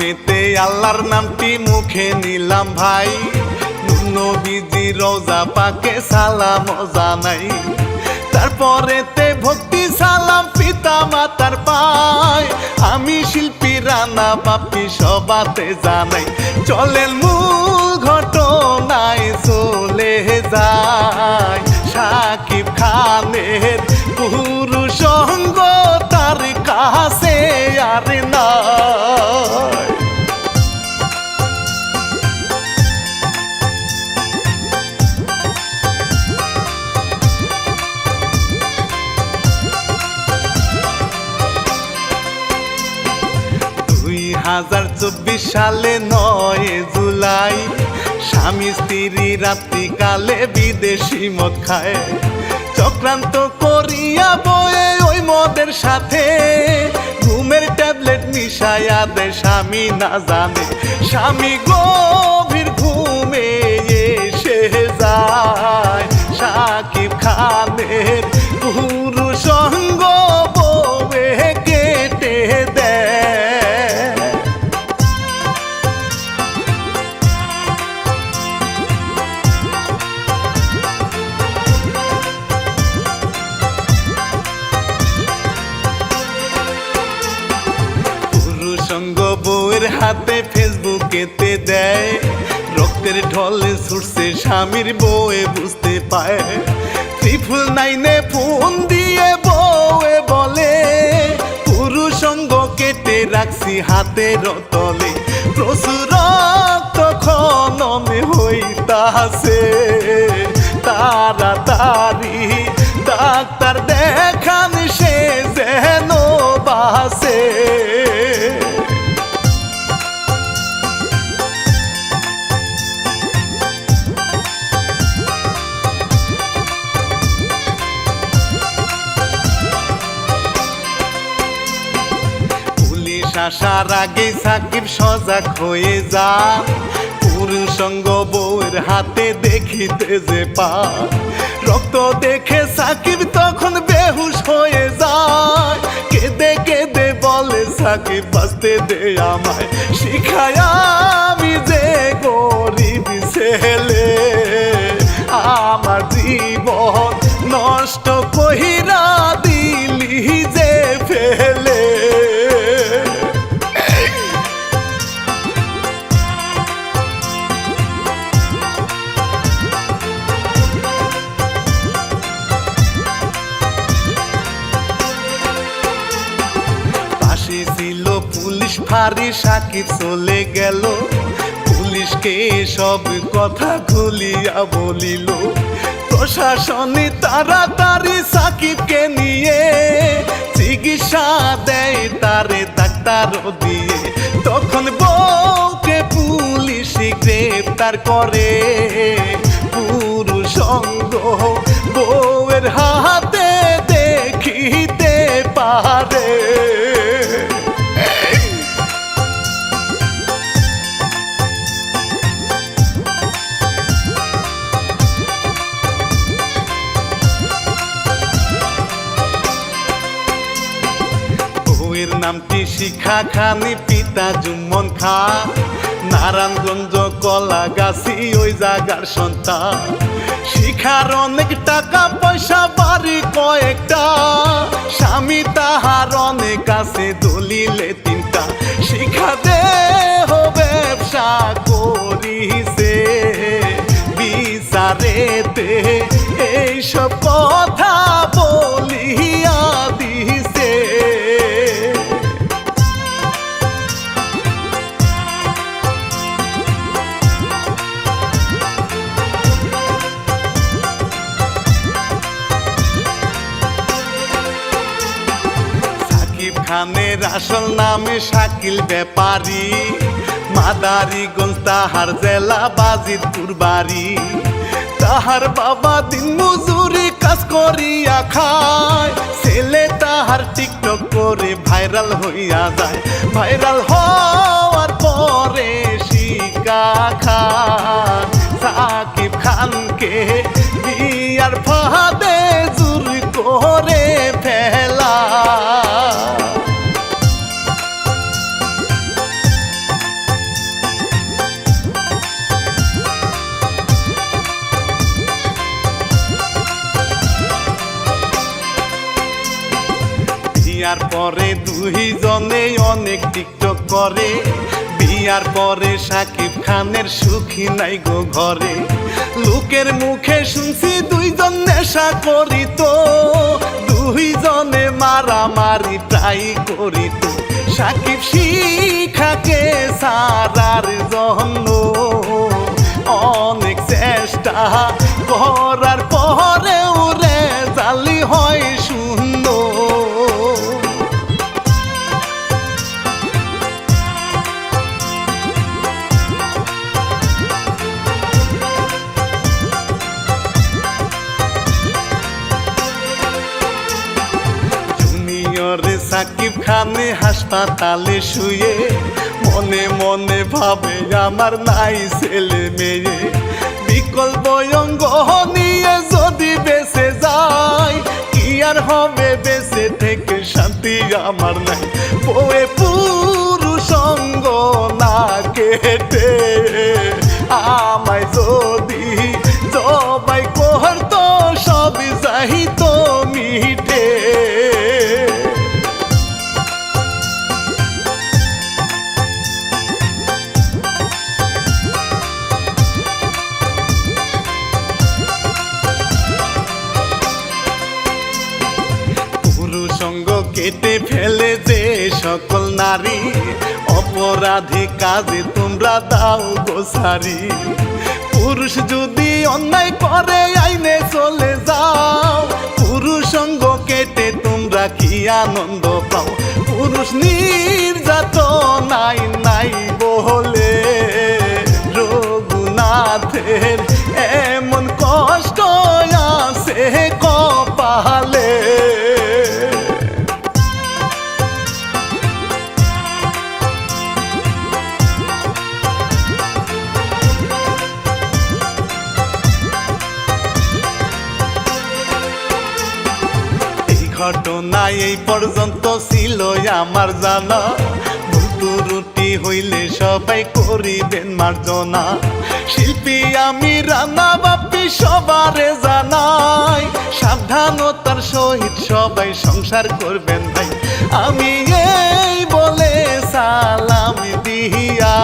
প্রথমেতে আল্লাহর নামটি মুখে নিলাম ভাই, নবীজি রওজা পাকে সালাম জানাই। তারপরেতে ভক্তি সালাম পিতা মাতার পায়, আমি শিল্পী রানা বাপি সবাতে জানাই। চলেন মূল ঘটনায় চলে যায়, শাকিব খানের পুরুষ সঙ্গ তার কাছে আর নাই। 2024 সালে 9 জুলাই স্বামী স্ত্রী রাত্রিকালে বিদেশি মদ খায়, চক্রান্ত করিয়া বয়ে ওই মদের সাথে ঘুমের ট্যাবলেট মিশাইয়া দেয় স্বামী না জানে। স্বামী গভীর ঘুমে এসে যায়, শাকিব খানের পুরুষ সঙ্গ বউয়ে কেটে দেয়। সঙ্গ বউয়ের হাতে ফেসবুকেতে দেয়, রক্তের ঢলে ছুটছে স্বামীর বউয়ে বুঝতে পায়। 999 ফোন দিয়ে বউয়ে বলে, পুরুষ সঙ্গ কেটে রাখছি হাতের তলে, প্রচুর রক্ত খননে হইতাছে, তাড়াতাড়ি ডাক্তার দেখান সে যেন বাসে। আসার আগে সাকিব সজাগ হয়ে যা, পুরুষ সঙ্গ বউয়ের হাতে দেখিতে যে পা, রক্ত দেখে সাকিব তখন বেহুশ হয়ে যায়, কেঁদে কেঁদে বলে সাকিব বাঁচতে দে আমায়, শিখায় আমি যে গরিব ছেলে, আমার জীবন নষ্ট কইরা দিলি যে ফেলে। ছিল পুলিশ ফাঁড়ি, সাকিব চলে গেল, পুলিশকে সব কথা খুলিয়া বলিল, প্রশাসনে তাড়াতাড়ি সাকিবকে নিয়ে চিকিৎসা দেয় তারে ডাক্তার দিয়ে। তখন বউকে পুলিশ গ্রেপ্তার করে, পুরুষ সঙ্গ বউয়ের হাতে দেখিতে পারে। নামটি শিখা খানি, পিতা জুম্মন খান, নারায়ণগঞ্জ কলাগাছি ওই জায়গার সন্তান। শিখার অনেক টাকা পয়সা বাড়ি কয়েকটা, স্বামী তাহার অনেক আছে দলিলে 3টা, শিখা দেহ ব্যবসা করিছে, বিচারেতে এইসব কথা বলিয়া দিছে। খানের আসল নামে শাকিল ব্যাপারী, মাদারীগঞ্জ তাহার জেলা বাজিতপুর বাড়ি। তাহার বাবা দিন মজুরি কাজ করিয়া খায়, ছেলে তাহার টিকটক করে ভাইরাল হইয়া যায়, ভাইরাল হওয়ার পরে শিখা খান সাকিব খানকে বিয়ার ফাঁদে জোর করে ফেলা। পরে দুইজনে অনেক টিকটক করে বিয়ার পরে শাকিব খানের সুখী নাই গো ঘরে লোকের মুখে শুনছি দুইজন নেশা করিত দুইজনে মারামারি প্রায় করিত শাকিব শিখাকে সারার জন্য অনেক চেষ্টা করার পরেও রে জালি হয় শূন্য সাকিব খানে হাসপাতালে শুয়ে মনে মনে ভাবে আমার নাই ছেলে মেয়ে বিকল্প অঙ্গ নিয়ে যদি বেঁচে যায় কি আর হবে বেঁচে থেকে শান্তি আমার নাই বউয়ে পুরুষ অঙ্গ না কেটে আমায় যদি জবাই করতো সব চাহিতো মিটে সঙ্গ কেটে ফেলে যে সকল নারী অপরাধী কাজে তোমরা দাও গোসারি পুরুষ যদি অন্যায় করে আইনে চলে যাও পুরুষ সঙ্গ কেটে তোমরা কি আনন্দ পাও পুরুষ নির্যাতনাই নাই বলে রঘুনাথের এমন কষ্ট আছে কপালে ঘটনা এই পর্যন্ত ছিল আমার জানা ভুল ত্রুটি হইলে সবাই করিবেন মার্জনা শিল্পী আমি রানা বাপি সবারে জানাই সাবধানতার সহিত সবাই সংসার করবেন ভাই আমি এই বলে সালাম দিয়া